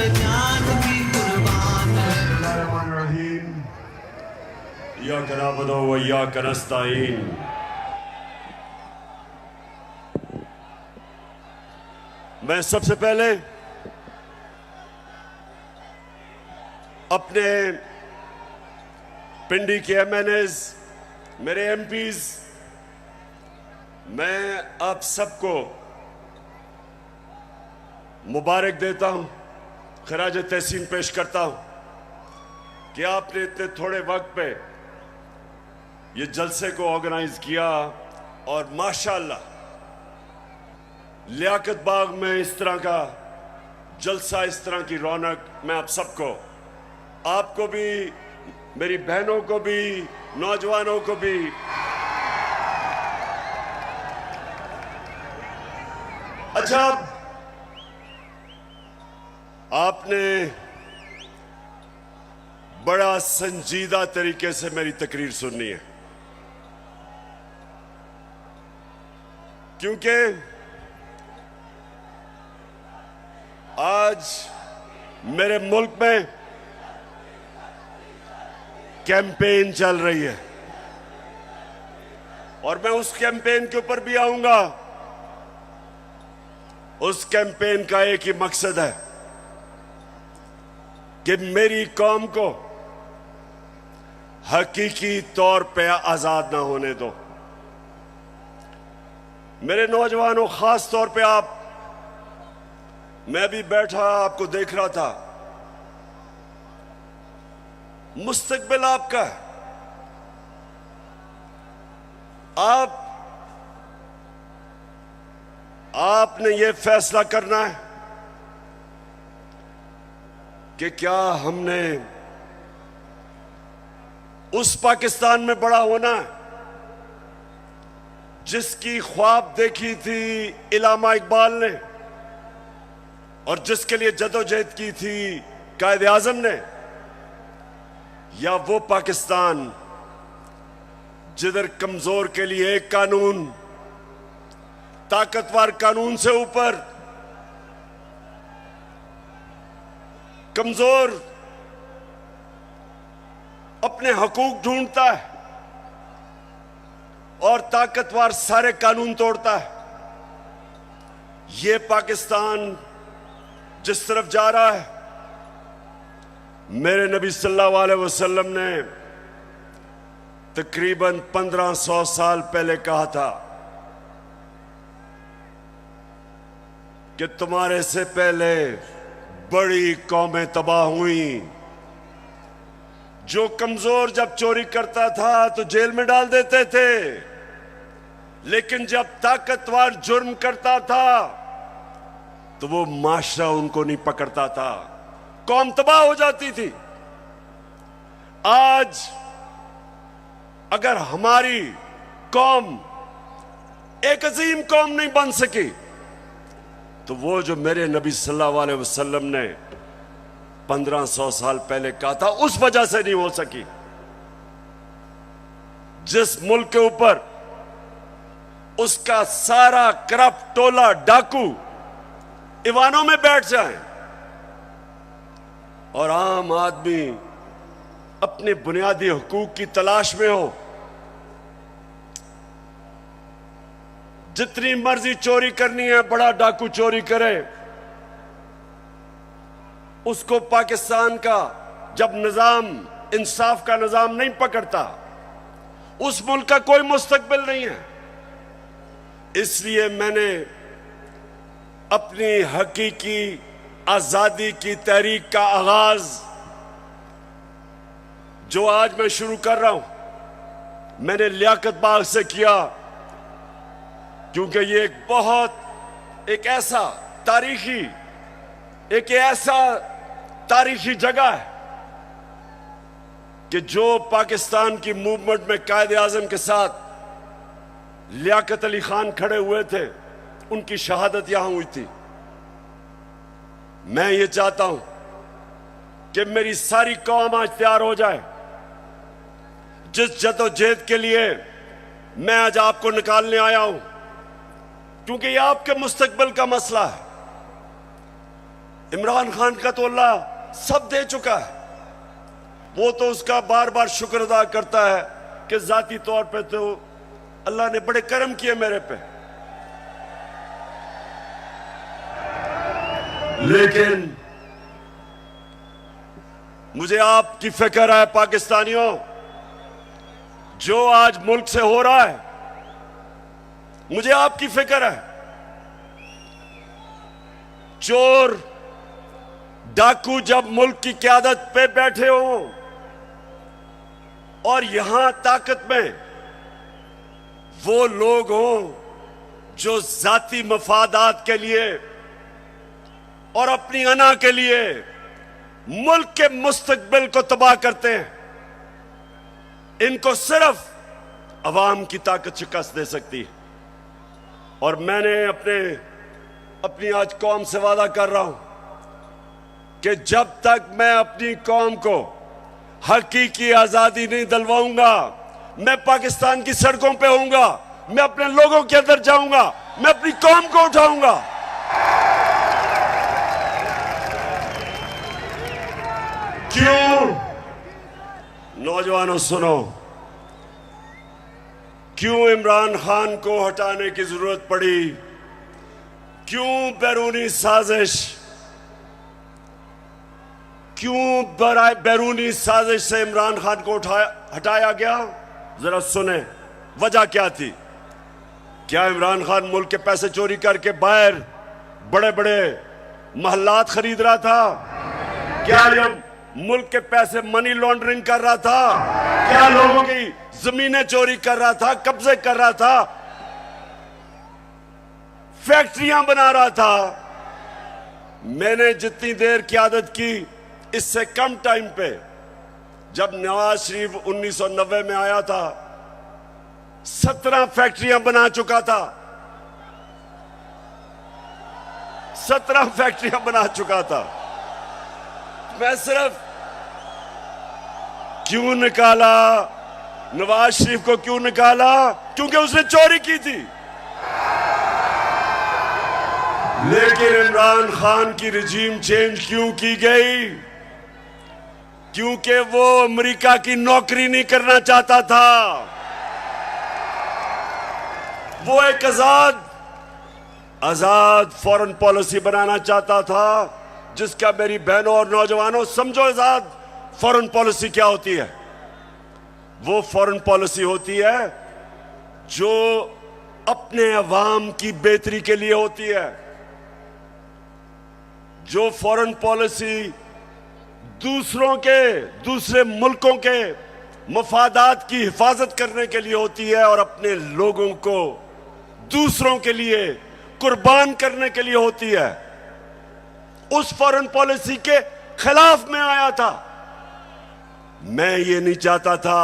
पे जान भी कुर्बान है। इय्याका नअबुदु व इय्याका नस्तईन। मैं सबसे पहले अपने पिंडी के एमएनएज, मेरे एमपीज, मैं आप सबको मुबारक देता हूं, खराज तहसीन पेश करता हूं कि आपने इतने थोड़े वक्त पे ये जलसे को ऑर्गेनाइज किया और माशाअल्लाह लियाकत बाग में इस तरह का जलसा, इस तरह की रौनक, मैं आप सबको, आपको भी, मेरी बहनों को भी, नौजवानों को भी अच्छा, आपने बड़ा संजीदा तरीके से मेरी तकरीर सुननी है, क्योंकि आज मेरे मुल्क में कैंपेन चल रही है और मैं उस कैंपेन के ऊपर भी आऊंगा। उस कैंपेन का एक ही मकसद है कि मेरी कौम को हकीकी तौर पे आजाद ना होने दो। मेरे नौजवानों, खास तौर पे आप, मैं भी बैठा आपको देख रहा था, मुस्तकबिल आपका है। आपने ये फैसला करना है कि क्या हमने उस पाकिस्तान में बड़ा होना है जिसकी ख्वाब देखी थी इल्लामा इकबाल ने और जिसके लिए जदोजहद की थी कायदे आजम ने, या वो पाकिस्तान जिधर कमजोर के लिए एक कानून, ताकतवर कानून से ऊपर कमजोर अपने हकूक ढूंढता है और ताकतवर सारे कानून तोड़ता है। ये पाकिस्तान जिस तरफ जा रहा है, मेरे नबी सल्लल्लाहु अलैहि वसल्लम ने तकरीबन 1500 साल पहले कहा था कि तुम्हारे से पहले बड़ी कौमें तबाह हुई। जो कमजोर जब चोरी करता था तो जेल में डाल देते थे, लेकिन जब ताकतवर जुर्म करता था तो वो माशरा उनको नहीं पकड़ता था, कौम तबाह हो जाती थी। आज अगर हमारी कौम एक अजीम कौम नहीं बन सकी तो वो जो मेरे नबी सल्लल्लाहु अलैहि वसल्लम ने 1500 साल पहले कहा था, उस वजह से नहीं हो सकी। जिस मुल्क के ऊपर उसका सारा करप्ट टोला डाकू ईवानों में बैठ जाए और आम आदमी अपने बुनियादी हुकूक की तलाश में हो, जितनी मर्जी चोरी करनी है बड़ा डाकू चोरी करे, उसको पाकिस्तान का जब निजाम, इंसाफ का निजाम नहीं पकड़ता, उस मुल्क का कोई मुस्तकबिल नहीं है। इसलिए मैंने अपनी हकीकी आजादी की तहरीक का आगाज जो आज मैं शुरू कर रहा हूं, मैंने लियाकत बाग से किया, क्योंकि ये एक ऐसा तारीखी जगह है कि जो पाकिस्तान की मूवमेंट में कायदे आजम के साथ लियाकत अली खान खड़े हुए थे, उनकी शहादत यहां हुई थी। मैं ये चाहता हूं कि मेरी सारी कौम आज तैयार हो जाए। जिस जदोजहद के लिए मैं आज आपको निकालने आया हूं, क्योंकि ये आपके मुस्तकबिल का मसला है। इमरान खान का तो अल्लाह सब दे चुका है। वो तो उसका बार बार शुक्र अदा करता है कि जाती तौर पे तो अल्लाह ने बड़े करम किए मेरे पे। लेकिन मुझे आपकी फिक्र है पाकिस्तानियों, जो आज मुल्क से हो रहा है, मुझे आपकी फिक्र है। चोर डाकू जब मुल्क की क़यादत पे बैठे हों और यहां ताकत में वो लोग हों जो जाती मफादात के लिए और अपनी अना के लिए मुल्क के मुस्तकबिल को तबाह करते हैं, इनको सिर्फ अवाम की ताकत शिकस्त दे सकती है। और मैंने अपनी आज कौम से वादा कर रहा हूं कि जब तक मैं अपनी कौम को हकीकी आजादी नहीं दिलवाऊंगा, मैं पाकिस्तान की सड़कों पे होऊंगा, मैं अपने लोगों के अंदर जाऊंगा, मैं अपनी कौम को उठाऊंगा। क्यों? नौजवानों सुनो, क्यों इमरान खान को हटाने की जरूरत पड़ी? क्यों बैरूनी साजिश, क्यों बैरूनी साजिश से इमरान खान को हटाया गया? जरा सुने वजह क्या थी। क्या इमरान खान मुल्क के पैसे चोरी करके बाहर बड़े बड़े महल्लात खरीद रहा था? क्या ये मुल्क के पैसे मनी लॉन्ड्रिंग कर रहा था? क्या लोगों की जमीनें चोरी कर रहा था, कब्जे कर रहा था, फैक्ट्रियां बना रहा था? मैंने जितनी देर क़यादत की, इससे कम टाइम पे, जब नवाज शरीफ 1990 में आया था, 17 फैक्ट्रियां बना चुका था। 17 फैक्ट्रियां बना चुका था। मैं सिर्फ क्यों निकाला नवाज शरीफ को? क्यों निकाला? क्योंकि उसने चोरी की थी। लेकिन इमरान खान की रिजीम चेंज क्यों की गई? क्योंकि वो अमेरिका की नौकरी नहीं करना चाहता था। वो एक आजाद फॉरेन पॉलिसी बनाना चाहता था, जिसका मेरी बहनों और नौजवानों समझो आजाद फॉरेन पॉलिसी क्या होती है। वो फॉरेन पॉलिसी होती है जो अपने अवाम की बेहतरी के लिए होती है। जो फॉरेन पॉलिसी दूसरे मुल्कों के मफादात की हिफाजत करने के लिए होती है और अपने लोगों को दूसरों के लिए कुर्बान करने के लिए होती है, उस फॉरेन पॉलिसी के खिलाफ में आया था। मैं ये नहीं चाहता था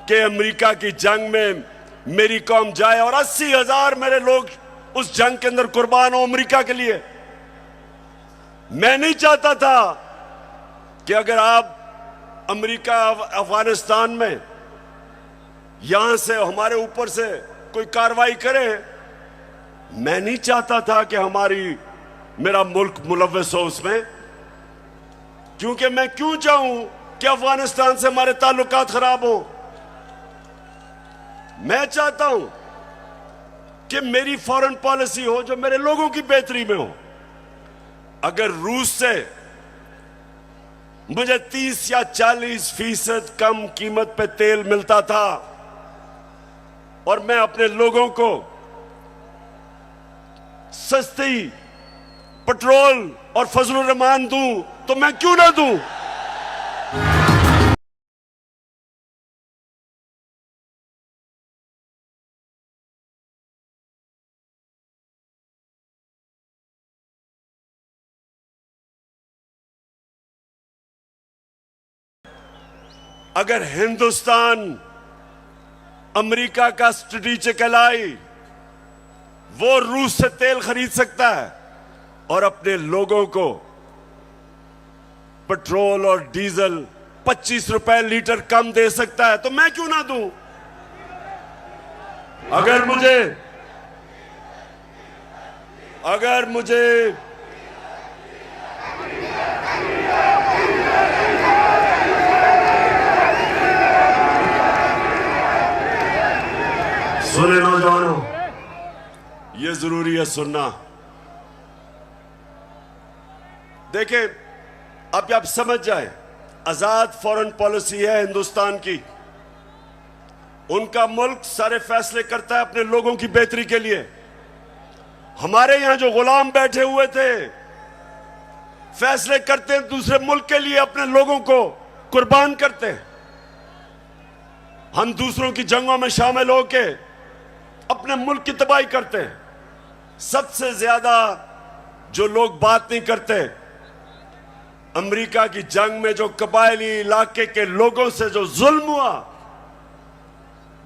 कि अमेरिका की जंग में मेरी कौम जाए और 80,000 मेरे लोग उस जंग के अंदर कुर्बान हो अमेरिका के लिए। मैं नहीं चाहता था कि अगर आप अमेरिका अफगानिस्तान में यहां से हमारे ऊपर से कोई कार्रवाई करे, मैं नहीं चाहता था कि मेरा मुल्क मुलव्वस हो उसमें। क्योंकि मैं क्यों चाहूं कि अफगानिस्तान से हमारे ताल्लुकात खराब हो? मैं चाहता हूं कि मेरी फॉरेन पॉलिसी हो जो मेरे लोगों की बेहतरी में हो। अगर रूस से मुझे 30 या 40% कम कीमत पे तेल मिलता था और मैं अपने लोगों को सस्ती पेट्रोल और फजलुर रहमान दूं, तो मैं क्यों ना दूं? अगर हिंदुस्तान अमेरिका का स्ट्रेटेजिक एलाई, वो रूस से तेल खरीद सकता है और अपने लोगों को पेट्रोल और डीजल 25 रुपए लीटर कम दे सकता है, तो मैं क्यों ना दूं? सुने नौजवानों, ये जरूरी है सुनना। देखें, अब आप समझ जाए, आजाद फॉरेन पॉलिसी है हिंदुस्तान की। उनका मुल्क सारे फैसले करता है अपने लोगों की बेहतरी के लिए। हमारे यहां जो गुलाम बैठे हुए थे, फैसले करते हैं दूसरे मुल्क के लिए, अपने लोगों को कुर्बान करते हैं। हम दूसरों की जंगों में शामिल होके अपने मुल्क की तबाही करते हैं। सबसे ज्यादा जो लोग बात नहीं करते, अमेरिका की जंग में जो कबायली इलाके के लोगों से जो जुल्म हुआ,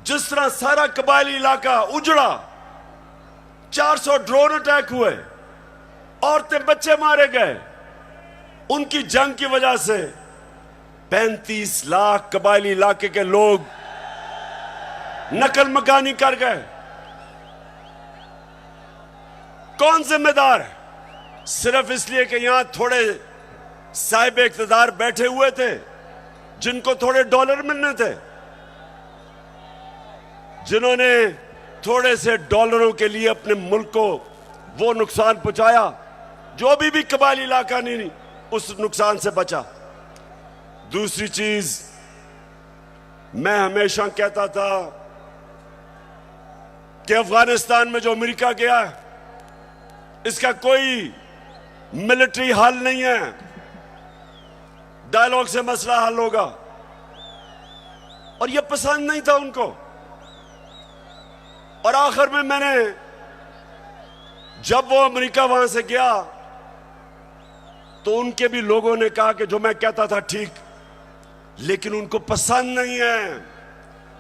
जिस तरह सारा कबायली इलाका उजड़ा, 400 ड्रोन अटैक हुए, औरतें बच्चे मारे गए, उनकी जंग की वजह से 35 लाख कबायली इलाके के लोग नकल मकानी कर गए। कौन जिम्मेदार है? सिर्फ इसलिए कि यहां थोड़े साहिब इख्तिदार बैठे हुए थे जिनको थोड़े डॉलर मिलने थे, जिन्होंने थोड़े से डॉलरों के लिए अपने मुल्क को वो नुकसान पहुंचाया जो अभी भी कबायली इलाका नहीं उस नुकसान से बचा। दूसरी चीज, मैं हमेशा कहता था कि अफगानिस्तान में जो अमेरिका गया है, इसका कोई मिलिट्री हल नहीं है, डायलॉग से मसला हल होगा। और यह पसंद नहीं था उनको। और आखिर में मैंने, जब वो अमेरिका वहां से गया, तो उनके भी लोगों ने कहा कि जो मैं कहता था ठीक, लेकिन उनको पसंद नहीं है।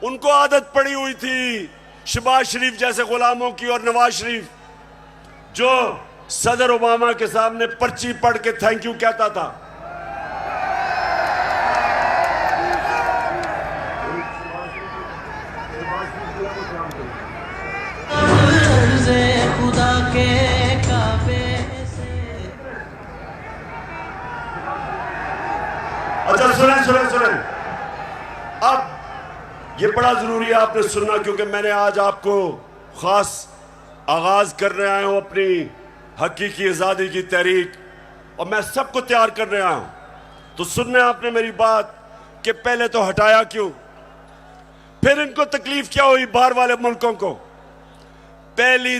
उनको आदत पड़ी हुई थी शहबाज शरीफ जैसे गुलामों की, और नवाज शरीफ जो सदर ओबामा के सामने पर्ची पढ़ के थैंक यू कहता था। खुदा के काबे से। अच्छा सुने, अब ये बड़ा जरूरी है आपने सुनना, क्योंकि मैंने आज आपको खास आगाज करने आया हूं अपनी हकीकी आजादी की तहरीक, और मैं सबको तैयार करने आया हूं। तो सुनने आपने मेरी बात कि पहले तो हटाया क्यों, फिर इनको तकलीफ क्या हुई बाहर वाले मुल्कों को। पहली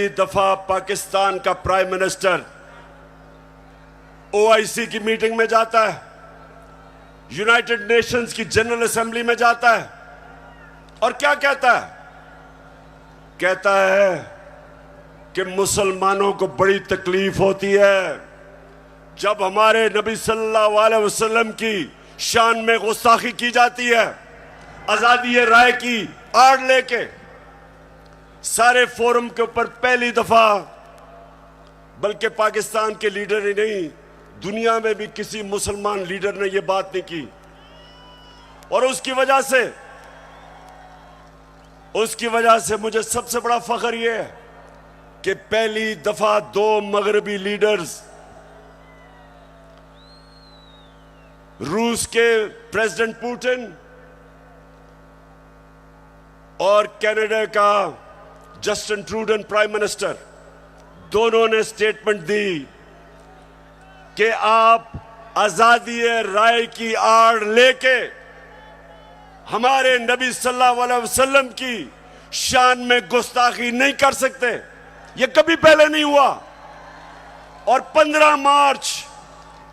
दफा पाकिस्तान का प्राइम मिनिस्टर OIC की मीटिंग में जाता है, यूनाइटेड नेशंस की जनरल असेंबली में जाता है, और क्या कहता है? कहता है कि मुसलमानों को बड़ी तकलीफ होती है जब हमारे नबी सल्लल्लाहु अलैहि वसल्लम की शान में गुस्ताखी की जाती है। आजादी राय की आड़ लेके सारे फोरम के ऊपर पहली दफा, बल्कि पाकिस्तान के लीडर ही नहीं, दुनिया में भी किसी मुसलमान लीडर ने यह बात नहीं की। और उसकी वजह से मुझे सबसे बड़ा फख्र यह है कि पहली दफा 2 मगरबी लीडर्स, रूस के प्रेसिडेंट पुतिन और कनाडा का जस्टिन ट्रूडो प्राइम मिनिस्टर, दोनों ने स्टेटमेंट दी कि आप आजादी राय की आड़ लेके हमारे नबी सल्लल्लाहु अलैहि वसल्लम की शान में गुस्ताखी नहीं कर सकते। यह कभी पहले नहीं हुआ। और 15 मार्च,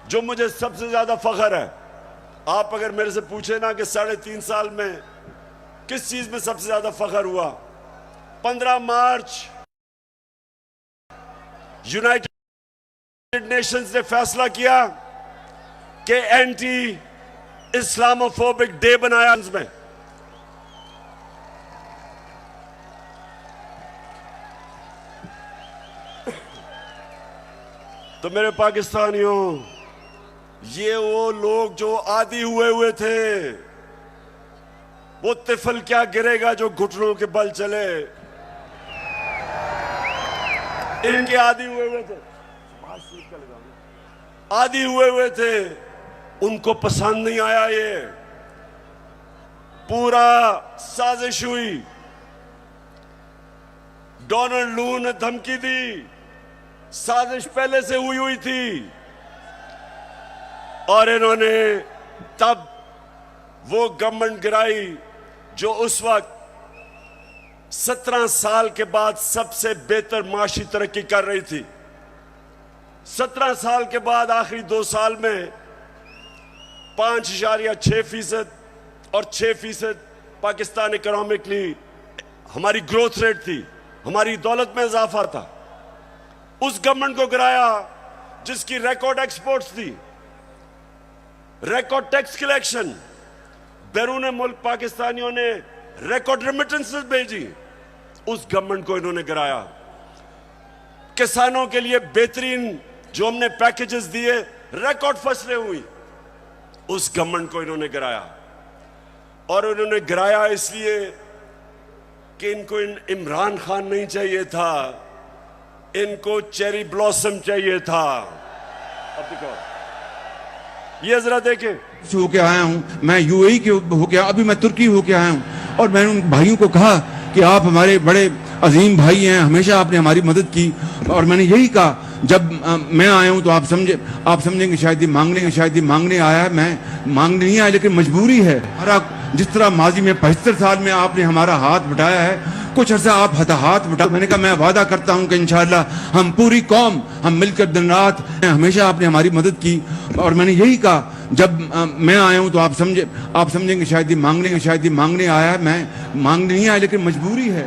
जो मुझे सबसे ज्यादा फख्र है, आप अगर मेरे से पूछे ना कि 3.5 साल में किस चीज में सबसे ज्यादा फख्र हुआ, 15 मार्च यूनाइटेड नेशंस ने फैसला किया कि एंटी इस्लामोफोबिक डे बनाया में। तो मेरे पाकिस्तानियों, ये वो लोग जो आदी हुए थे, वो तिफल क्या गिरेगा जो घुटनों के बल चले, इनके आदी हुए थे, आदी हुए थे, उनको पसंद नहीं आया ये। पूरा साजिश हुई। डोनाल्ड लू ने धमकी दी, साजिश पहले से हुई थी, और इन्होंने तब वो गवर्नमेंट गिराई जो उस वक्त 17 साल के बाद सबसे बेहतर माशी तरक्की कर रही थी। 17 साल के बाद आखिरी 2 साल में 5.6% और 6% पाकिस्तान इकोनॉमिकली हमारी ग्रोथ रेट थी, हमारी दौलत में इजाफा था। उस गवर्नमेंट को गिराया जिसकी रिकॉर्ड एक्सपोर्ट्स थी, रिकॉर्ड टैक्स कलेक्शन, बैरून मुल्क पाकिस्तानियों ने रिकॉर्ड रेमिटेंसेस भेजी। उस गवर्नमेंट को इन्होंने गिराया। किसानों के लिए बेहतरीन जो हमने पैकेजेस दिए, रिकॉर्ड फसलें हुई, उस गवर्नमेंट को इन्होंने गिराया। और उन्होंने गिराया इसलिए कि इनको इमरान खान नहीं चाहिए था, इनको चेरी ब्लॉसम चाहिए था। अब देखो, ये जरा देखें, होके आया हूँ मैं, यूएई के होके, अभी मैं तुर्की होके आया हूँ, और मैंने उन भाइयों को कहा कि आप हमारे बड़े अजीम भाई हैं, हमेशा आपने हमारी मदद की। और मैंने यही कहा, जब मैं आया हूँ तो आप समझेंगे शायद ये मांगने आया है। मैं मांगने नहीं आया, लेकिन मजबूरी है। हमारा जिस तरह माजी में 75 साल में आपने हमारा हाथ बटाया है, कुछ अर्सा आप हाथ बटा। मैंने कहा मैं वादा करता हूं कि इंशाअल्लाह हम पूरी कौम, हम मिलकर दिन रात, हमेशा आपने हमारी मदद की। और मैंने यही कहा, जब मैं आया हूं तो आप समझेंगे शायद ये मांगने आया है। मैं मांगने नहीं आया, लेकिन मजबूरी है।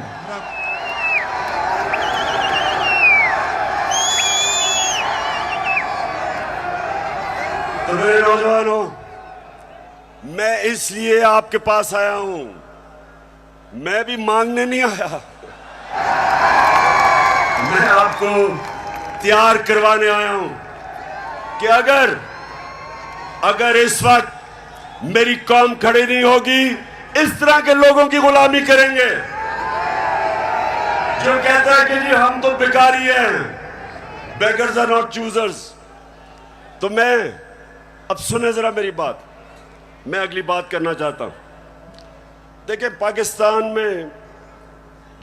तो मेरे नौजवानों, मैं इसलिए आपके पास आया हूं, मैं भी मांगने नहीं आया, मैं आपको तैयार करवाने आया हूं कि अगर इस वक्त मेरी कौम खड़ी नहीं होगी, इस तरह के लोगों की गुलामी करेंगे जो कहता है कि जी हम तो भिखारी हैं, बेगर्स आर नॉट चूजर्स। तो मैं, अब सुने जरा मेरी बात, मैं अगली बात करना चाहता हूं। देखिए, पाकिस्तान में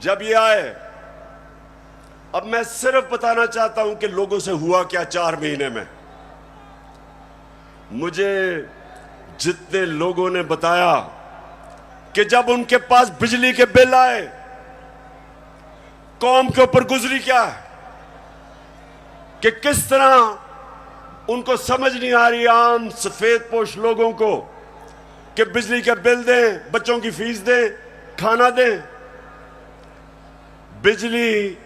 जब ये आए, अब मैं सिर्फ बताना चाहता हूं कि लोगों से हुआ क्या 4 महीने में। मुझे जितने लोगों ने बताया कि जब उनके पास बिजली के बिल आए, कौम के ऊपर गुजरी क्या है, कि किस तरह उनको समझ नहीं आ रही, आम सफेद पोश लोगों को, कि बिजली का बिल दें, बच्चों की फीस दें, खाना दें। बिजली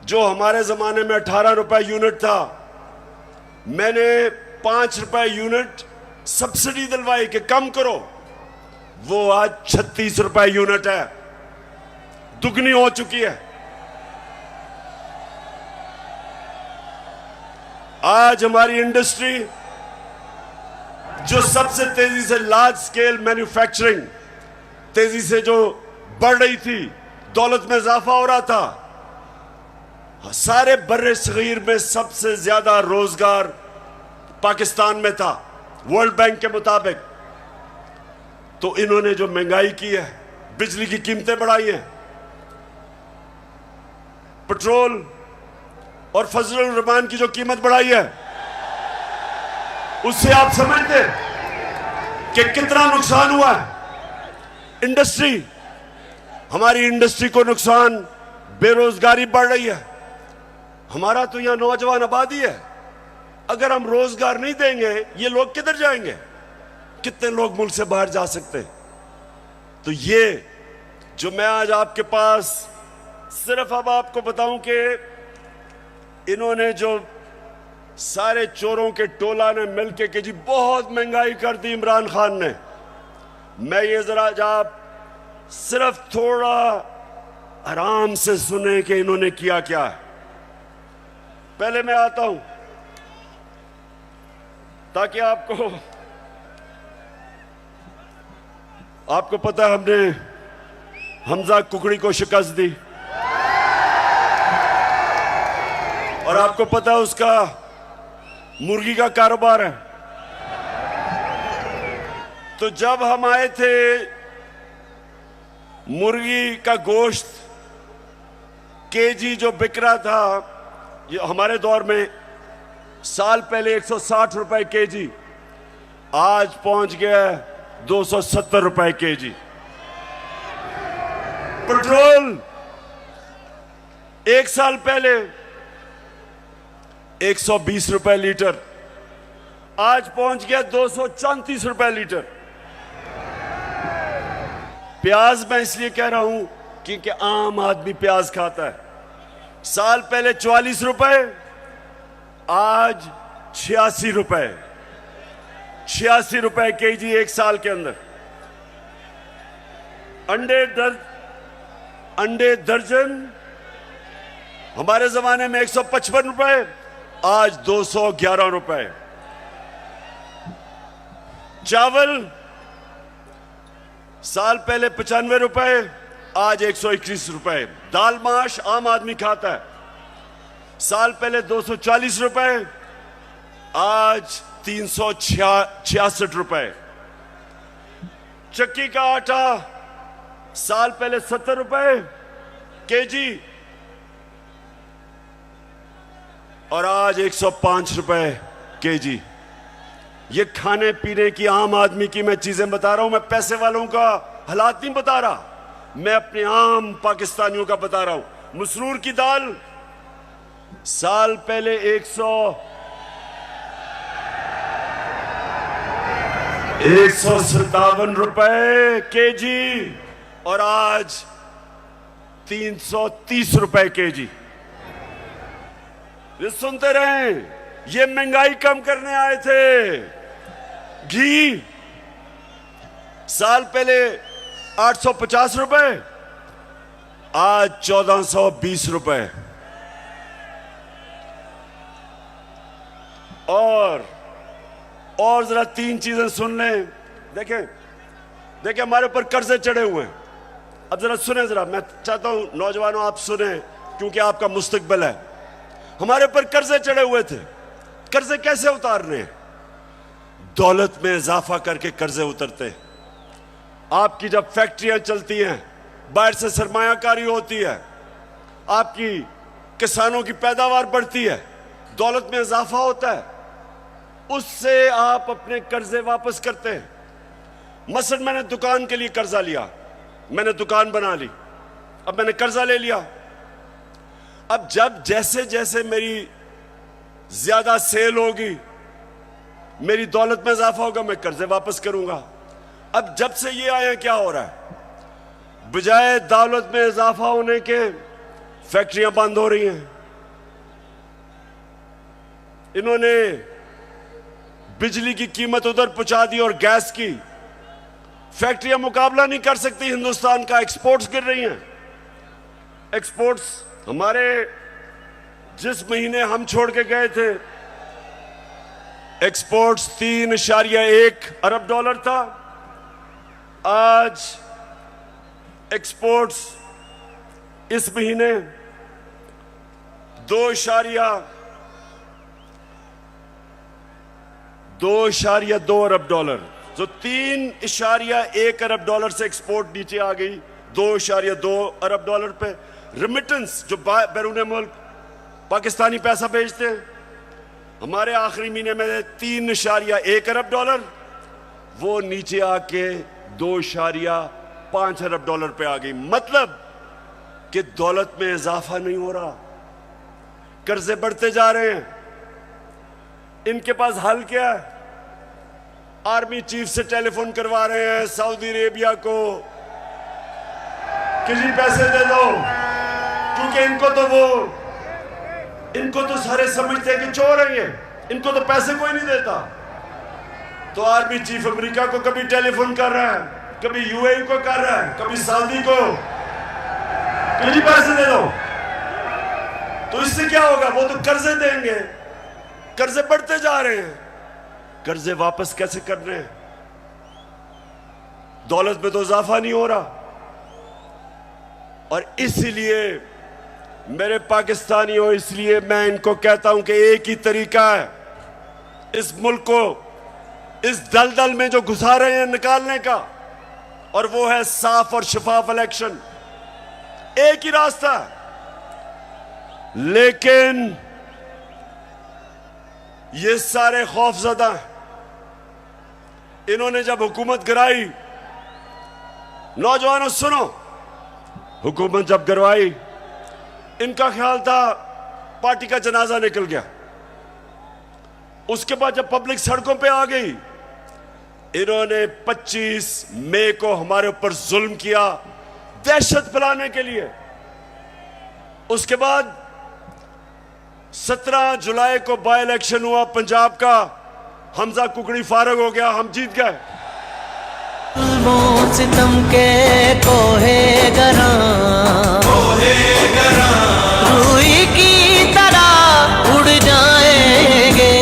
जो हमारे जमाने में 18 रुपए यूनिट था, मैंने 5 रुपए यूनिट सब्सिडी दिलवाई कि कम करो, वो आज 36 रुपए यूनिट है, दुगनी हो चुकी है। आज हमारी इंडस्ट्री जो सबसे तेजी से लार्ज स्केल मैन्युफैक्चरिंग तेजी से जो बढ़ रही थी, दौलत में इजाफा हो रहा था, सारे बर्रे सगीर में सबसे ज्यादा रोजगार पाकिस्तान में था वर्ल्ड बैंक के मुताबिक। तो इन्होंने जो महंगाई की है, बिजली की कीमतें बढ़ाई हैं, पेट्रोल और फजलुर रहमान की जो कीमत बढ़ाई है, उससे आप समझते कि कितना नुकसान हुआ है इंडस्ट्री, हमारी इंडस्ट्री को नुकसान, बेरोजगारी बढ़ रही है। हमारा तो यहां नौजवान आबादी है, अगर हम रोजगार नहीं देंगे ये लोग किधर जाएंगे? कितने लोग मुल्क से बाहर जा सकते हैं? तो ये जो मैं आज आपके पास सिर्फ अब आपको बताऊं कि इन्होंने जो सारे चोरों के टोला ने मिलके कि जी बहुत महंगाई कर दी इमरान खान ने, मैं ये जरा आप सिर्फ थोड़ा आराम से सुने कि इन्होंने किया क्या है। पहले मैं आता हूं ताकि आपको पता है, हमने हमजा कुकड़ी को शिकस्त दी, और आपको पता है उसका मुर्गी का कारोबार है। तो जब हम आए थे मुर्गी का गोश्त केजी जो बिक रहा था, ये हमारे दौर में साल पहले 160 रुपए केजी, आज पहुंच गया 270 रुपए केजी। पेट्रोल एक साल पहले 120 रुपए लीटर, आज पहुंच गया 234 रुपए लीटर। प्याज मैं इसलिए कह रहा हूं क्योंकि आम आदमी प्याज खाता है। साल पहले 44 रुपए, आज 86 रुपए, 86 रुपए केजी एक साल के अंदर। अंडे दर्जन हमारे जमाने में 155 रुपए, आज 211 रुपए। चावल साल पहले 95 रुपए, आज 121 रुपए। दाल माश आम आदमी खाता है, साल पहले 240 रुपए, आज 366 रुपए। चक्की का आटा साल पहले 70 रुपए केजी, और आज 105 रुपए केजी। ये खाने पीने की आम आदमी की मैं चीजें बता रहा हूं, मैं पैसे वालों का हालात नहीं बता रहा, मैं अपने आम पाकिस्तानियों का बता रहा हूं। मसरूर की दाल साल पहले 157 रुपए केजी, और आज 330 रुपए केजी। ये सुनते रहे, ये महंगाई कम करने आए थे। घी साल पहले 850 रुपए, आज 1420 रुपए। और जरा तीन चीजें सुन लें। देखें हमारे ऊपर कर्जे चढ़े हुए हैं। अब जरा सुने, जरा मैं चाहता हूं नौजवानों आप सुने, क्योंकि आपका मुस्तकबिल है। हमारे ऊपर कर्जे चढ़े हुए थे। कर्जे कैसे उतारने हैं? दौलत में इजाफा करके कर्जे उतरते हैं। आपकी जब फैक्ट्रियां चलती हैं, बाहर से सरमायाकारी होती है, आपकी किसानों की पैदावार बढ़ती है, दौलत में इजाफा होता है, उससे आप अपने कर्जे वापस करते हैं। मसलन मैंने दुकान के लिए कर्जा लिया, मैंने दुकान बना ली, अब मैंने कर्जा ले लिया। अब जब जैसे जैसे मेरी ज्यादा सेल होगी, मेरी दौलत में इजाफा होगा, मैं कर्जे वापस करूंगा। अब जब से ये आया, क्या हो रहा है? बजाय दौलत में इजाफा होने के फैक्ट्रियां बंद हो रही हैं। इन्होंने बिजली की कीमत उधर पहुंचा दी और गैस की। फैक्ट्रियां मुकाबला नहीं कर सकती हिंदुस्तान का, एक्सपोर्ट्स गिर रही हैं। एक्सपोर्ट्स हमारे जिस महीने हम छोड़ के गए थे, एक्सपोर्ट्स 3.1 अरब डॉलर था, आज एक्सपोर्ट्स इस महीने 2.2 अरब डॉलर, जो 3.1 अरब डॉलर से एक्सपोर्ट नीचे आ गई 2.2 अरब डॉलर पे। रेमिटेंस जो बैरून मुल्क पाकिस्तानी पैसा भेजते हैं, हमारे आखिरी महीने में 3.1 अरब डॉलर, वो नीचे आके 2.5 अरब डॉलर पे आ गई। मतलब कि दौलत में इजाफा नहीं हो रहा, कर्जे बढ़ते जा रहे हैं। इनके पास हल क्या है? आर्मी चीफ से टेलीफोन करवा रहे हैं सऊदी अरेबिया को कि जी पैसे दे दो, क्योंकि इनको तो सारे समझते हैं कि चोर है ये, इनको तो पैसे कोई नहीं देता। तो आर्मी चीफ अमेरिका को कभी टेलीफोन कर रहा है, कभी यूएई को कर रहा है, कभी सऊदी को कि जी पैसे दे दो। तो इससे क्या होगा? वो तो कर्जे देंगे, कर्जे बढ़ते जा रहे हैं। कर्जे वापस कैसे कर रहे हैं? दौलत में तो इजाफा नहीं हो रहा। और इसलिए मेरे पाकिस्तानियों, इसलिए मैं इनको कहता हूं कि एक ही तरीका है इस मुल्क को इस दलदल में जो घुसा रहे हैं निकालने का, और वो है साफ और शफाफ इलेक्शन। एक ही रास्ता है। लेकिन ये सारे खौफजदा हैं। इन्होंने जब हुकूमत गिराई, नौजवानों सुनो, हुकूमत जब गिरवाई, इनका ख्याल था पार्टी का जनाजा निकल गया। उसके बाद जब पब्लिक सड़कों पे आ गई, इन्होंने 25 मई को हमारे ऊपर जुल्म किया दहशत फैलाने के लिए। उसके बाद 17 जुलाई को बाई इलेक्शन हुआ पंजाब का, हमजा कुकड़ी फारग हो गया, हम जीत गए। सितम के कोहे गरा रूई की तरह उड़ जाएंगे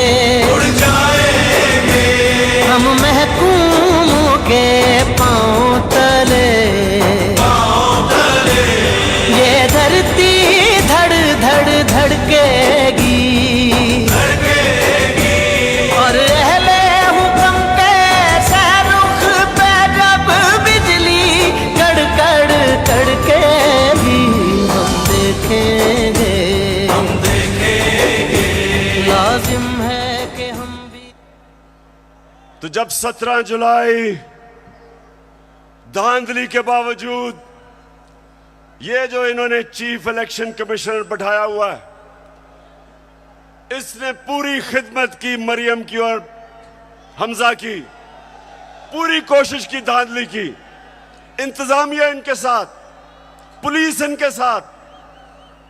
हम महकूमों के पांव तले। ये धरती धड़ धड़ धड़केगी और अहले हुक्म के सहरुख पे जब बिजली कड़कड़ कड़केगी हम देखेंगे लाजिम है कि हम भी। तो जब 17 जुलाई धांधली के बावजूद ये जो इन्होंने चीफ इलेक्शन कमिश्नर बैठाया हुआ है, इसने पूरी खिदमत की मरियम की और हमजा की, पूरी कोशिश की, धांधली की, इंतजामिया इनके साथ, पुलिस इनके साथ।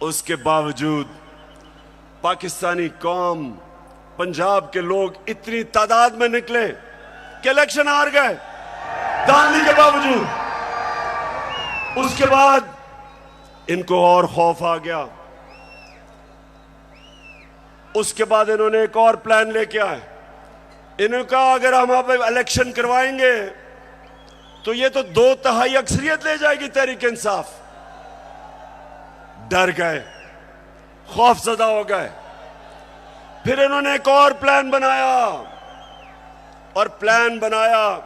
उसके बावजूद पाकिस्तानी कौम, पंजाब के लोग इतनी तादाद में निकले कि इलेक्शन हार गए धांधली के बावजूद। उसके बाद इनको और खौफ आ गया। उसके बाद इन्होंने एक और प्लान लेके आए। इन्होंने कहा अगर हम अब इलेक्शन करवाएंगे तो ये तो 2/3 अक्सरियत ले जाएगी तहरीक इंसाफ। डर गए, खौफजदा हो गए। फिर इन्होंने एक और प्लान बनाया, और प्लान बनाया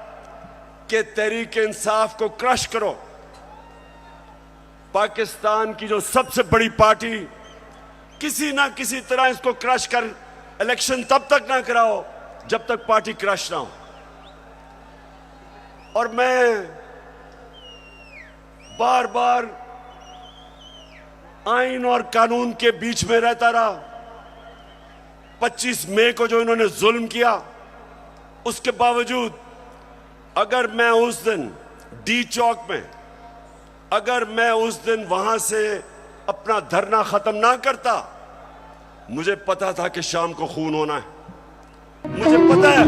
कि तहरीक इंसाफ को क्रश करो। पाकिस्तान की जो सबसे बड़ी पार्टी, किसी ना किसी तरह इसको क्रश कर इलेक्शन तब तक ना कराओ जब तक पार्टी क्रश ना हो। और मैं बार बार आइन और कानून के बीच में रहता रहा। 25 मई को जो इन्होंने जुल्म किया, उसके बावजूद अगर मैं उस दिन डी चौक में, अगर मैं उस दिन वहां से अपना धरना खत्म ना करता, मुझे पता था कि शाम को खून होना है। मुझे पता है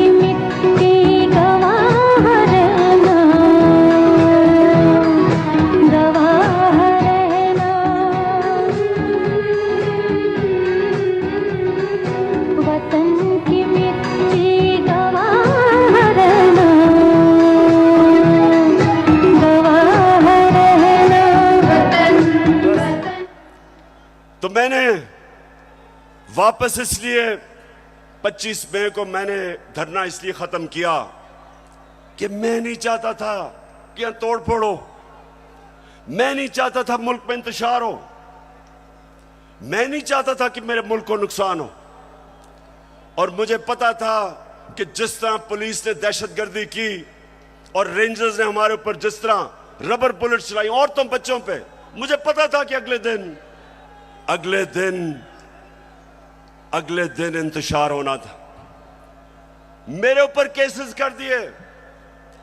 तो मैंने वापस इसलिए 25 मई को मैंने धरना इसलिए खत्म किया कि मैं नहीं चाहता था कि यहां तोड़ फोड़ हो, मैं नहीं चाहता था मुल्क में इंतशार हो, मैं नहीं चाहता था कि मेरे मुल्क को नुकसान हो। और मुझे पता था कि जिस तरह पुलिस ने दहशतगर्दी की और रेंजर्स ने हमारे ऊपर जिस तरह रबर बुलेट चलाई औरतों बच्चों पे, मुझे पता था कि अगले दिन इंतशार होना था। मेरे ऊपर केसेस कर दिए,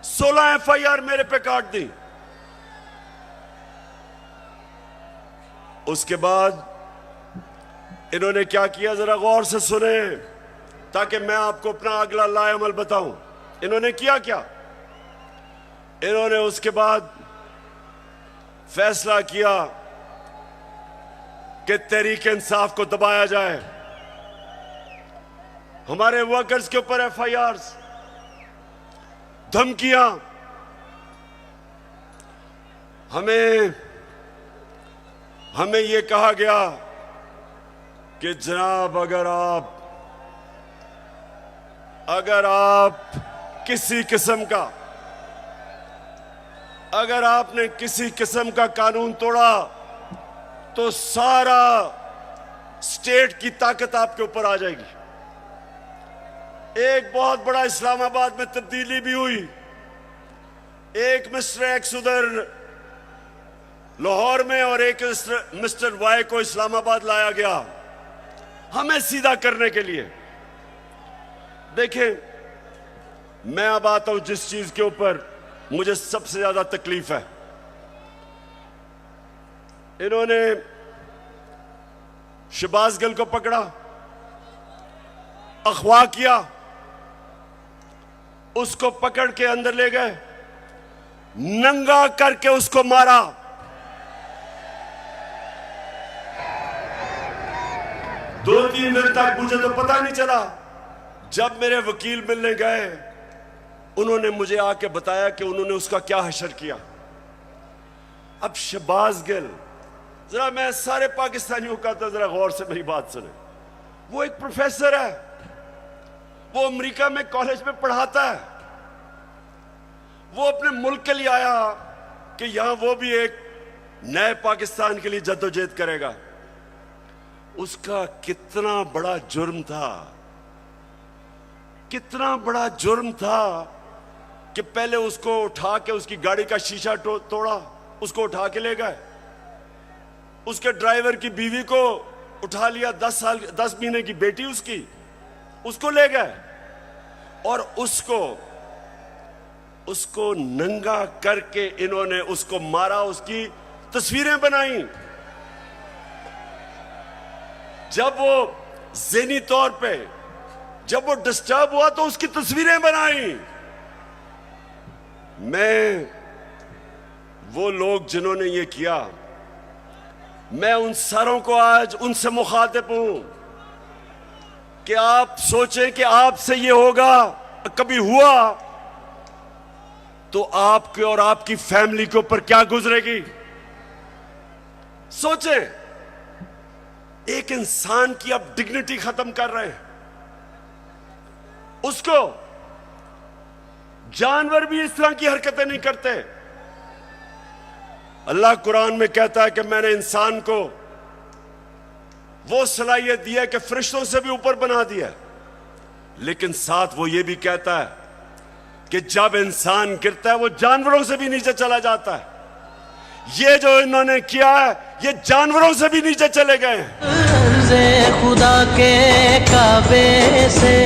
16 FIR मेरे पे काट दी। उसके बाद इन्होंने क्या किया, जरा गौर से सुने ताकि मैं आपको अपना अगला लाएअमल बताऊं। इन्होंने किया क्या, इन्होंने उसके बाद फैसला किया कि तहरीक इंसाफ को दबाया जाए। हमारे वर्कर्स के ऊपर FIRs, धमकियां, हमें यह कहा गया कि जनाब अगर आप किसी किस्म का अगर आपने किसी किस्म का कानून तोड़ा तो सारा स्टेट की ताकत आपके ऊपर आ जाएगी। एक बहुत बड़ा इस्लामाबाद में तब्दीली भी हुई। एक मिस्टर एक्स उधर लाहौर में और एक मिस्टर वाई को इस्लामाबाद लाया गया हमें सीधा करने के लिए। देखें, मैं अब आता हूं जिस चीज के ऊपर मुझे सबसे ज्यादा तकलीफ है। इन्होंने शहबाज गिल को पकड़ा, अगवा किया, उसको पकड़ के अंदर ले गए, नंगा करके उसको मारा। दो तीन दिन तक मुझे तो पता नहीं चला। जब मेरे वकील मिलने गए, उन्होंने मुझे आके बताया कि उन्होंने उसका क्या हशर किया। अब शहबाज गिल, जरा मैं सारे पाकिस्तानियों का तो जरा गौर से मेरी बात सुने। वो एक प्रोफेसर है, वो अमेरिका में कॉलेज में पढ़ाता है। वो अपने मुल्क के लिए आया कि यहां वो भी एक नए पाकिस्तान के लिए जद्दोजहद करेगा। उसका कितना बड़ा जुर्म था, कितना बड़ा जुर्म था कि पहले उसको उठा के उसकी गाड़ी का शीशा तोड़ा, उसको उठा के ले गए। उसके ड्राइवर की बीवी को उठा लिया, 10 महीने की बेटी उसकी, उसको ले गए और उसको नंगा करके इन्होंने उसको मारा, उसकी तस्वीरें बनाई। जब वो ज़हनी तौर पे जब वो डिस्टर्ब हुआ तो उसकी तस्वीरें बनाई। मैं वो लोग जिन्होंने ये किया, मैं उन सारों को आज उनसे मुखातिब हूं कि आप सोचें कि आपसे ये होगा, कभी हुआ तो आपके और आपकी फैमिली के ऊपर क्या गुजरेगी। सोचें, एक इंसान की आप डिग्निटी खत्म कर रहे हैं। उसको जानवर भी इस तरह की हरकतें नहीं करते। अल्लाह कुरान में कहता है कि मैंने इंसान को वो सलाहियत दी है कि फरिश्तों से भी ऊपर बना दिया, लेकिन साथ वो ये भी कहता है कि जब इंसान गिरता है वो जानवरों से भी नीचे चला जाता है। ये जो इन्होंने किया है, ये जानवरों से भी नीचे चले गए हैं। खुदा के काबे से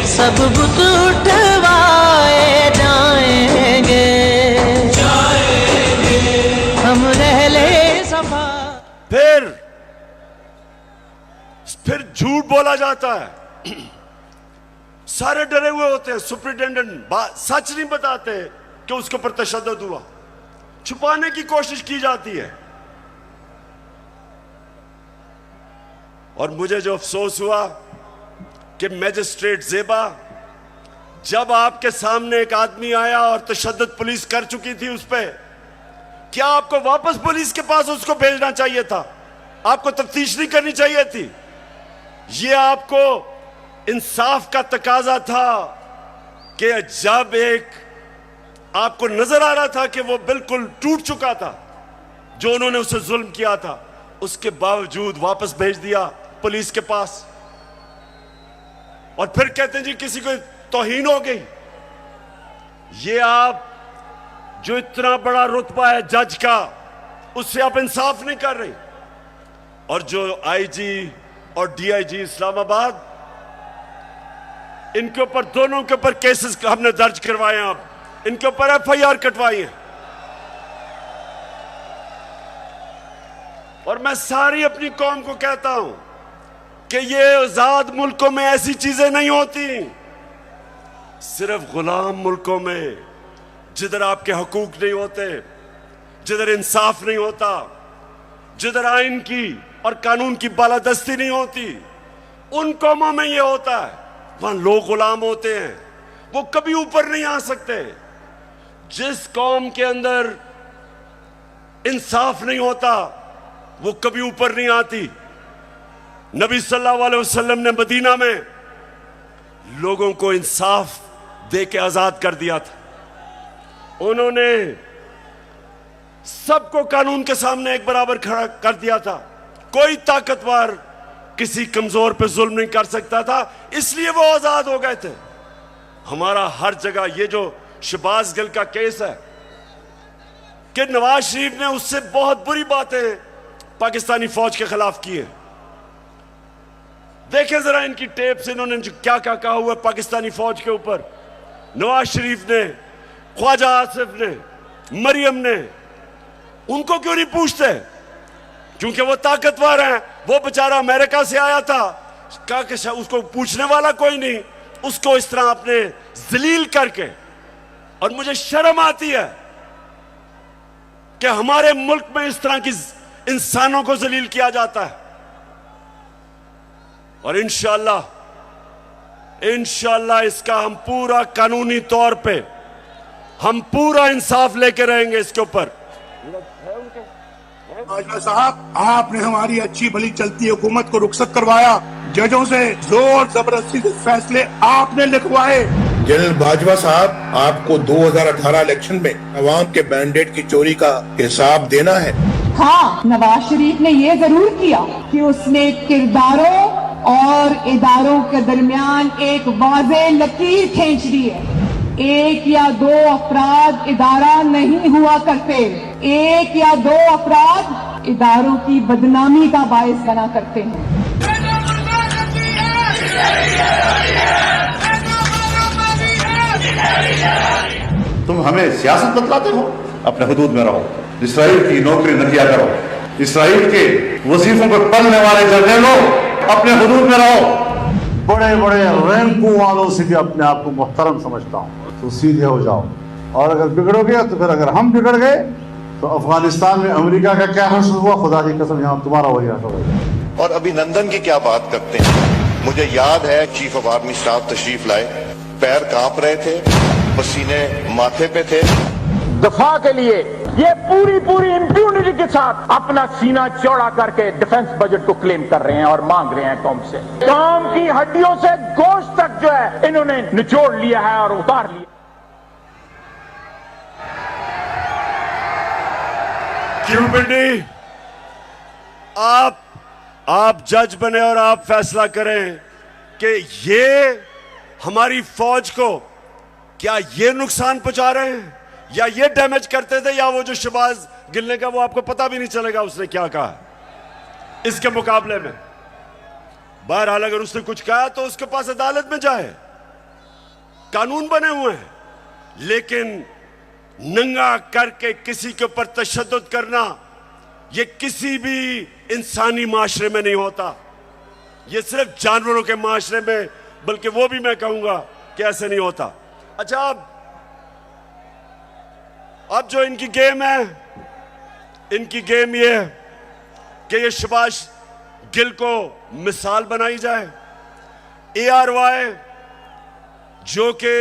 सब बुत उठवाए जाएंगे, हम रहले सफा। फिर झूठ बोला जाता है। सारे डरे हुए होते हैं। सुपरिटेंडेंट सच नहीं बताते कि उसके ऊपर तशद्दुद हुआ, छुपाने की कोशिश की जाती है। और मुझे जो अफसोस हुआ कि मैजिस्ट्रेट ज़ेबा, जब आपके सामने एक आदमी आया और तशद्दुद पुलिस कर चुकी थी उस पर, क्या आपको वापस पुलिस के पास उसको भेजना चाहिए था? आपको तफ्तीश नहीं करनी चाहिए थी? ये आपको इंसाफ का तकाजा था कि जब एक आपको नजर आ रहा था कि वो बिल्कुल टूट चुका था, जो उन्होंने उसे जुल्म किया था, उसके बावजूद वापस भेज दिया पुलिस के पास। और फिर कहते हैं जी किसी को तौहीन हो गई। ये आप जो इतना बड़ा रुतबा है जज का, उससे आप इंसाफ नहीं कर रहे। और जो आईजी और डीआईजी इस्लामाबाद, इनके ऊपर, दोनों के ऊपर केसेस हमने दर्ज करवाए हैं, आप इनके ऊपर एफआईआर कटवाई है। और मैं सारी अपनी कौम को कहता हूं कि ये आजाद मुल्कों में ऐसी चीजें नहीं होती। सिर्फ गुलाम मुल्कों में, जिधर आपके हकूक नहीं होते, जिधर इंसाफ नहीं होता, जिधर आइन की और कानून की बालादस्ती नहीं होती, उन कौमों में ये होता है। वहां लोग गुलाम होते हैं, वो कभी ऊपर नहीं आ सकते। जिस कौम के अंदर इंसाफ नहीं होता, वो कभी ऊपर नहीं आती। नबी सल्लल्लाहु अलैहि वसल्लम ने मदीना में लोगों को इंसाफ दे के आजाद कर दिया था। उन्होंने सबको कानून के सामने एक बराबर खड़ा कर दिया था। कोई ताकतवर किसी कमजोर पे जुल्म नहीं कर सकता था, इसलिए वो आजाद हो गए थे। हमारा हर जगह ये जो शहबाज गिल का केस है कि नवाज शरीफ ने उससे बहुत बुरी बातें पाकिस्तानी फौज के खिलाफ की है। देखें जरा इनकी टेप से इन्होंने क्या क्या कहा हुआ पाकिस्तानी फौज के ऊपर। नवाज शरीफ ने, ख्वाजा आसिफ ने, मरियम ने, उनको क्यों नहीं पूछते? क्योंकि वो ताकतवर हैं। वो बेचारा अमेरिका से आया था, कहा कि उसको पूछने वाला कोई नहीं, उसको इस तरह आपने जलील करके। और मुझे शर्म आती है कि हमारे मुल्क में इस तरह की इंसानों को जलील किया जाता है। और इंशाअल्लाह इसका हम पूरा कानूनी तौर पे हम पूरा इंसाफ लेके रहेंगे इसके ऊपर। बाजवा साहब, आपने हमारी अच्छी भली चलती हुकूमत को रुखसत करवाया, जजों से जोर जबरदस्ती से फैसले आपने लिखवाए। जनरल बाजवा साहब, आपको 2018 इलेक्शन में अवाम के मैंडेट की चोरी का हिसाब देना है। हाँ, नवाज शरीफ ने ये जरूर किया कि उसने किरदारों और इदारों के दरमियान एक वाज़ेह लकीर खींच दी है। एक या दो अफराद इदारा नहीं हुआ करते, एक या दो अफराद इदारों की बदनामी का बायस बना करते हैं। तुम हमें सियासत बतलाते हो, अपने हुदूद में रहो। इसराइल की नौकरी न किया करो। इसराइल के वजीफों पर पलने वाले जर्नलों, अपने हुदूद में रहो। बड़े बड़े रैंकों वालों से भी अपने आप को मुहतरम समझता हूँ, तो सीधे हो जाओ। और अगर बिगड़ोगे तो फिर अगर हम बिगड़ गए तो अफगानिस्तान में अमेरिका का क्या हश्र हुआ, खुदा की कसम यहाँ तुम्हारा वही हश्र होगा। और अभिनंदन की क्या बात करते हैं। मुझे याद है चीफ ऑफ आर्मी स्टाफ तशरीफ लाए, पैर कांप रहे थे, पसीने माथे पे थे। दफा के लिए ये पूरी इंप्यूनिटी के साथ अपना सीना चौड़ा करके डिफेंस बजट को क्लेम कर रहे हैं और मांग रहे हैं कौम से। कौम की हड्डियों से गोश्त तक जो है इन्होंने निचोड़ लिया है और उतार लिया। क्यों पिंडी, आप जज बने और आप फैसला करें कि ये हमारी फौज को क्या ये नुकसान पहुंचा रहे हैं या ये डैमेज करते थे, या वो जो शहबाज गिल ने का वो आपको पता भी नहीं चलेगा उसने क्या कहा इसके मुकाबले में। बहरहाल अगर उसने कुछ कहा तो उसके पास अदालत में जाए, कानून बने हुए हैं। लेकिन नंगा करके किसी के ऊपर तशद्दुद करना ये किसी भी इंसानी माशरे में नहीं होता, ये सिर्फ जानवरों के माशरे में, बल्कि वो भी मैं कहूंगा कि ऐसे नहीं होता। अच्छा, अब जो इनकी गेम है, इनकी गेम ये है कि ये शहबाज गिल को मिसाल बनाई जाए। ARY जो कि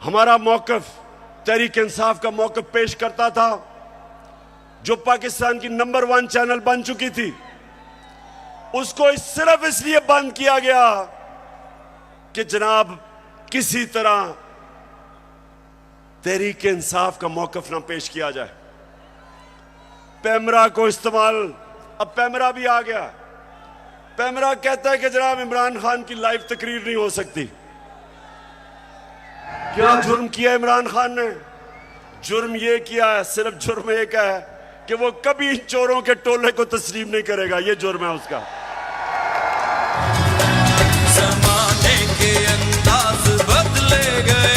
हमारा मौकफ, तहरीक इंसाफ का मौकफ पेश करता था, जो पाकिस्तान की नंबर 1 चैनल बन चुकी थी, उसको सिर्फ इसलिए बंद किया गया कि जनाब किसी तरह तहरीक इंसाफ का मौकफ ना पेश किया जाए। पैमरा को इस्तेमाल, अब पैमरा भी आ गया। पैमरा कहता है कि जनाब इमरान खान की लाइव तकरीर नहीं हो सकती। क्या जुर्म किया इमरान खान ने? जुर्म ये किया है, सिर्फ जुर्म एक है कि वो कभी इन चोरों के टोले को तस्लीम नहीं करेगा। ये जुर्म है उसका। ज़माने के अंदाज बदले गए।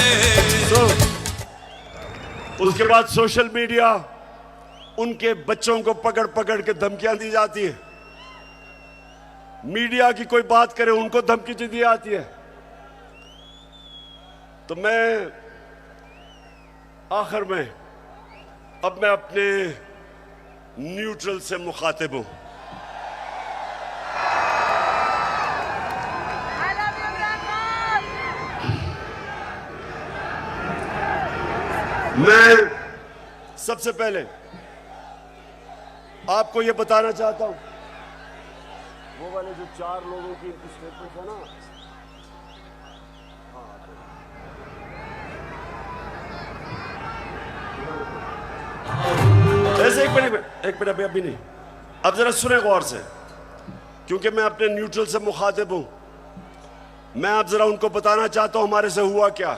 उसके बाद सोशल मीडिया, उनके बच्चों को पकड़ पकड़ के धमकियां दी जाती है। मीडिया की कोई बात करे उनको धमकी दी जाती है। तो मैं आखिर में अब मैं अपने न्यूट्रल से मुखातिब हूं। मैं सबसे पहले आपको यह बताना चाहता हूं, वो वाले जो 4 लोगों की इनकी स्टेटमेंट है ना, एक मिनट अभी नहीं। अब जरा सुने गौर से, क्योंकि मैं अपने न्यूट्रल से मुखातिब हूं। मैं अब जरा उनको बताना चाहता हूं हमारे से हुआ क्या।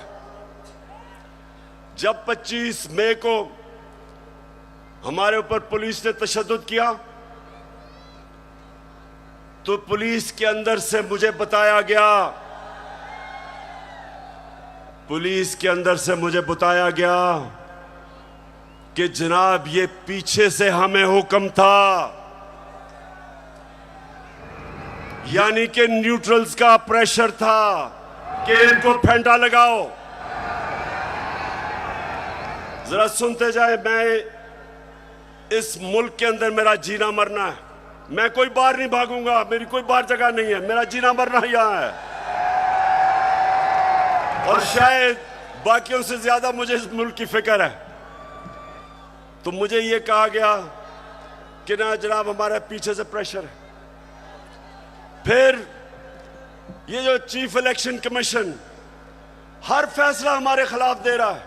जब 25 मई को हमारे ऊपर पुलिस ने तशद्दुद किया, तो पुलिस के अंदर से मुझे बताया गया कि जनाब ये पीछे से हमें हुक्म था, यानी कि न्यूट्रल्स का प्रेशर था कि इनको फेंटा लगाओ। जरा सुनते जाए, मैं इस मुल्क के अंदर मेरा जीना मरना है। मैं कोई बाहर नहीं भागूंगा, मेरी कोई बाहर जगह नहीं है, मेरा जीना मरना यहां है। और शायद बाकियों से ज्यादा मुझे इस मुल्क की फिक्र है। तो मुझे यह कहा गया कि ना जनाब हमारे पीछे से प्रेशर है। फिर ये जो चीफ इलेक्शन कमीशन हर फैसला हमारे खिलाफ दे रहा है,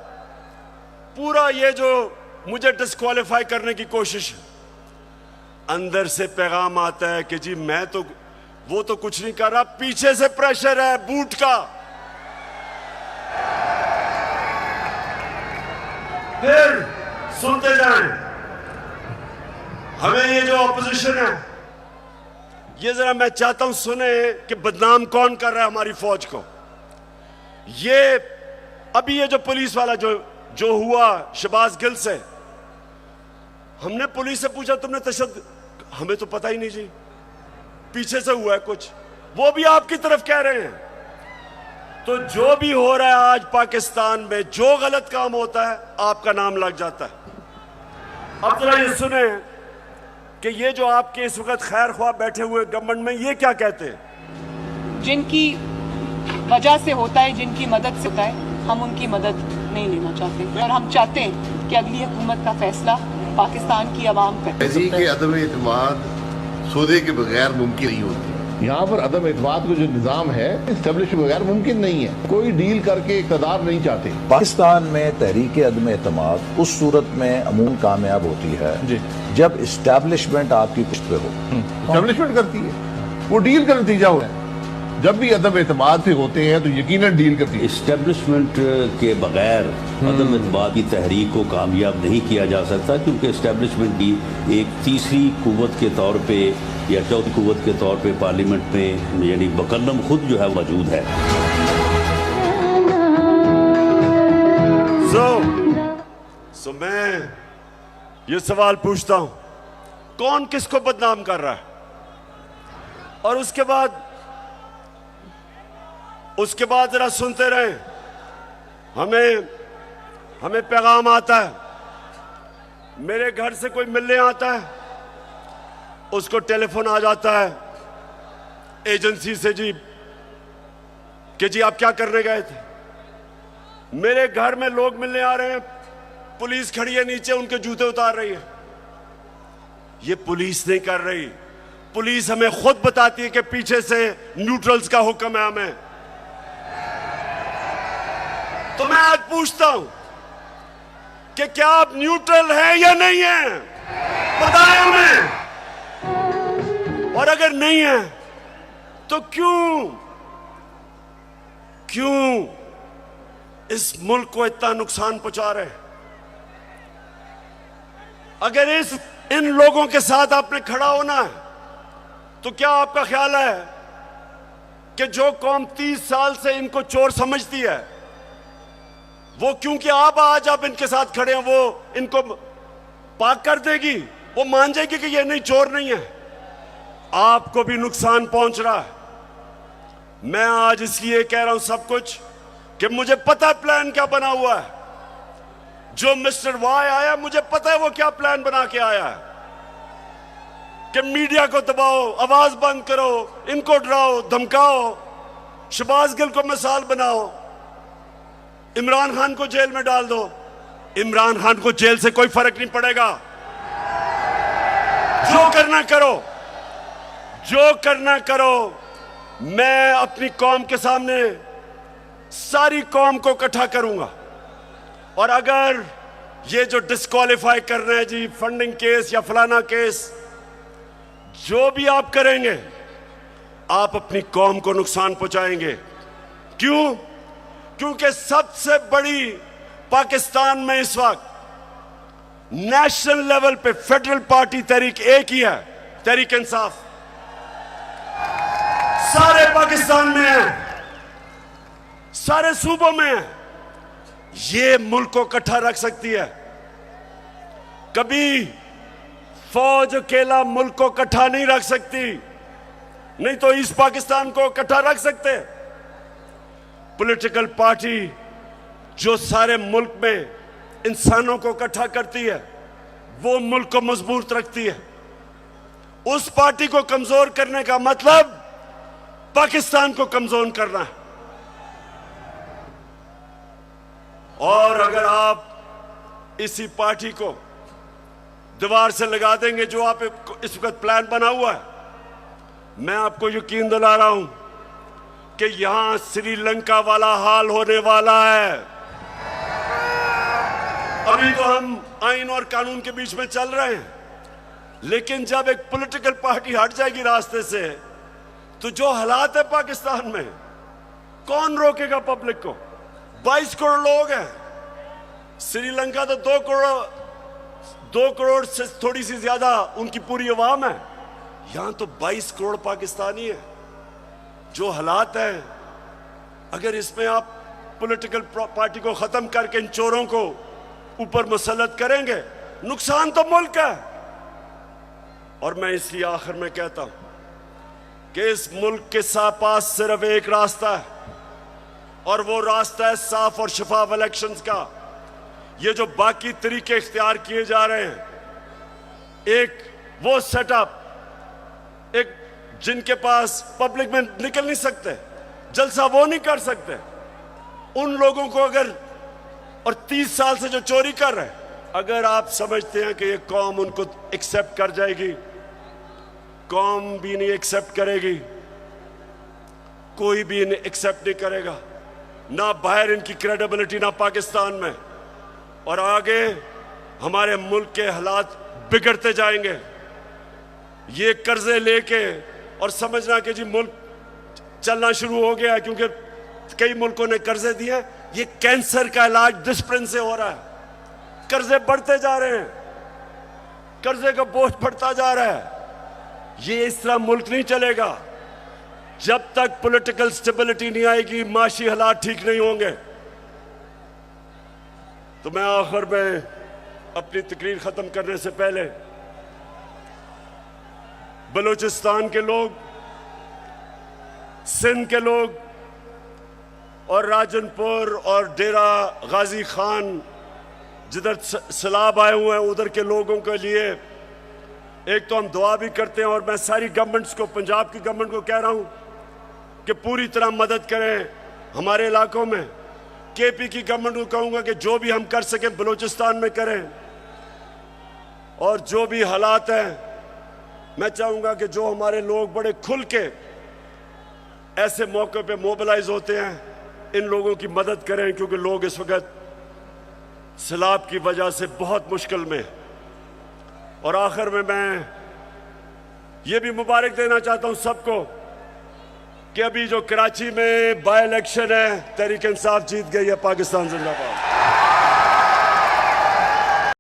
पूरा ये जो मुझे डिस्क्वालीफाई करने की कोशिश है, अंदर से पैगाम आता है कि जी मैं तो वो तो कुछ नहीं कर रहा, पीछे से प्रेशर है बूट का। फिर सुनते जाएं, हमें ये जो ऑपोजिशन है, ये जरा मैं चाहता हूं सुने कि बदनाम कौन कर रहा है हमारी फौज को। ये अभी ये जो पुलिस वाला जो हुआ शहबाज गिल से, हमने पुलिस से पूछा तुमने तशद्दुद, हमें तो पता ही नहीं जी, पीछे से हुआ है कुछ, वो भी आपकी तरफ कह रहे हैं। तो जो भी हो रहा है आज पाकिस्तान में, जो गलत काम होता है आपका नाम लग जाता है। अब जरा ये सुने कि ये जो आपके इस वक्त खैर ख्वाह बैठे हुए गवर्नमेंट में, ये क्या कहते हैं। जिनकी वजह से होता है, जिनकी मदद से होता है, हम उनकी मदद नहीं लेना चाहते और हम चाहते हैं कि अगली हुकूमत का फैसला पाकिस्तान की आवाम करे। के अदम एतमाद सौदे के बगैर मुमकिन नहीं होती। यहाँ पर अदम एतमाद का जो निज़ाम है इस्टेब्लिश के बगैर मुमकिन नहीं है। कोई डील करके इक़्तिदार नहीं चाहते। पाकिस्तान में तहरीक अदम एतमाद उस सूरत में अमूमन कामयाब होती है जी, जब इस्टेब्लिशमेंट आपकी पुष्ट पे हो। इस्टेब्लिशमेंट करती है, वो डील का नतीजा हो है। जब भी अदम एतमाद से होते हैं तो यकीनन डील करती है। इस्टेब्लिशमेंट के बगैर अदम एतमाद की तहरीक को कामयाब नहीं किया जा सकता, क्योंकि इस्टेब्लिशमेंट की एक तीसरी कुव्वत के तौर पे या चौथी कुव्वत के तौर पे पार्लियामेंट में यानी मुकल्लम खुद जो है मौजूद है। सो मैं ये सवाल पूछता हूं, कौन किसको बदनाम कर रहा है। और उसके बाद जरा सुनते रहे, हमें पैगाम आता है, मेरे घर से कोई मिलने आता है, उसको टेलीफोन आ जाता है एजेंसी से जी कि जी आप क्या करने गए थे। मेरे घर में लोग मिलने आ रहे हैं, पुलिस खड़ी है नीचे, उनके जूते उतार रही है। ये पुलिस नहीं कर रही, पुलिस हमें खुद बताती है कि पीछे से न्यूट्रल्स का हुक्म है हमें। तो मैं आज पूछता हूं कि क्या आप न्यूट्रल हैं या नहीं हैं, बताएं हमें। और अगर नहीं है तो क्यों इस मुल्क को इतना नुकसान पहुंचा रहे हैं। अगर इन लोगों के साथ आपने खड़ा होना है, तो क्या आपका ख्याल है कि जो कौम 30 साल से इनको चोर समझती है, वो क्योंकि आज आप इनके साथ खड़े हैं, वो इनको पाक कर देगी, वो मान जाएगी कि ये नहीं, चोर नहीं है। आपको भी नुकसान पहुंच रहा है। मैं आज इसलिए कह रहा हूं सब कुछ कि मुझे पता है प्लान क्या बना हुआ है। जो मिस्टर वाई आया, मुझे पता है वो क्या प्लान बना के आया है कि मीडिया को दबाओ, आवाज बंद करो, इनको डराओ धमकाओ, शहबाज गिल को मिसाल बनाओ, इमरान खान को जेल में डाल दो। इमरान खान को जेल से कोई फर्क नहीं पड़ेगा। जो करना करो, जो करना करो। मैं अपनी कौम के सामने सारी कौम को इकट्ठा करूंगा, और अगर ये जो डिस्क्वालीफाई कर रहे हैं जी, फंडिंग केस या फलाना केस, जो भी आप करेंगे आप अपनी कौम को नुकसान पहुंचाएंगे। क्यों? क्योंकि सबसे बड़ी पाकिस्तान में इस वक्त नेशनल लेवल पे फेडरल पार्टी तहरीक एक ही है, तहरीक इंसाफ। सारे पाकिस्तान में है, सारे सूबों में है। ये मुल्क को इकट्ठा रख सकती है। कभी फौज अकेला मुल्क को इकट्ठा नहीं रख सकती, नहीं तो ईस्ट पाकिस्तान को इकट्ठा रख सकते। पॉलिटिकल पार्टी जो सारे मुल्क में इंसानों को इकट्ठा करती है, वो मुल्क को मजबूत रखती है। उस पार्टी को कमजोर करने का मतलब पाकिस्तान को कमजोर करना है। और अगर आप इसी पार्टी को दीवार से लगा देंगे, जो आप इस वक्त प्लान बना हुआ है, मैं आपको यकीन दिला रहा हूं कि यहां श्रीलंका वाला हाल होने वाला है। अभी तो हम आइन और कानून के बीच में चल रहे हैं, लेकिन जब एक पॉलिटिकल पार्टी हट जाएगी रास्ते से, तो जो हालात है पाकिस्तान में, कौन रोकेगा पब्लिक को? 22 करोड़ लोग हैं। श्रीलंका तो 2 करोड़ से थोड़ी सी ज्यादा उनकी पूरी आवाम है। यहां तो 22 करोड़ पाकिस्तानी है। जो हालात हैं, अगर इसमें आप पॉलिटिकल पार्टी को खत्म करके इन चोरों को ऊपर मुसल्लत करेंगे, नुकसान तो मुल्क है। और मैं इसलिए आखिर में कहता हूं कि इस मुल्क के पास सिर्फ एक रास्ता है, और वो रास्ता है साफ और शफाफ इलेक्शंस का। ये जो बाकी तरीके इख्तियार किए जा रहे हैं, एक वो सेटअप, एक जिनके पास पब्लिक में निकल नहीं सकते, जलसा वो नहीं कर सकते, उन लोगों को अगर, और 30 साल से जो चोरी कर रहे हैं, अगर आप समझते हैं कि ये कौम उनको एक्सेप्ट कर जाएगी, कौम भी नहीं एक्सेप्ट करेगी, कोई भी इन्हें एक्सेप्ट नहीं करेगा, ना बाहर इनकी क्रेडिबिलिटी, ना पाकिस्तान में। और आगे हमारे मुल्क के हालात बिगड़ते जाएंगे। ये कर्जे लेके और समझना कि जी मुल्क चलना शुरू हो गया, क्योंकि कई मुल्कों ने कर्जे दिए। ये कैंसर का इलाज डिस्प्रिन से हो रहा है। कर्जे बढ़ते जा रहे हैं, कर्जे का बोझ बढ़ता जा रहा है। ये इस तरह मुल्क नहीं चलेगा। जब तक पॉलिटिकल स्टेबिलिटी नहीं आएगी, माशी हालात ठीक नहीं होंगे। तो मैं आखिर में अपनी तकरीर खत्म करने से पहले बलूचिस्तान के लोग, सिंध के लोग और राजनपुर और डेरा गाजी खान जिधर सैलाब आए हुए हैं, उधर के लोगों के लिए एक तो हम दुआ भी करते हैं, और मैं सारी गवर्नमेंट्स को, पंजाब की गवर्नमेंट को कह रहा हूं कि पूरी तरह मदद करें हमारे इलाकों में। केपी की गवर्नमेंट को कहूंगा कि जो भी हम कर सकें बलूचिस्तान में करें, और जो भी हालात हैं, मैं चाहूंगा कि जो हमारे लोग बड़े खुल के ऐसे मौके पे मोबिलाइज होते हैं, इन लोगों की मदद करें, क्योंकि लोग इस वक्त सैलाब की वजह से बहुत मुश्किल में। और आखिर में मैं ये भी मुबारक देना चाहता हूं सबको कि अभी जो कराची में बाय इलेक्शन है, तहरीक इंसाफ जीत गई है। पाकिस्तान जिंदाबाद।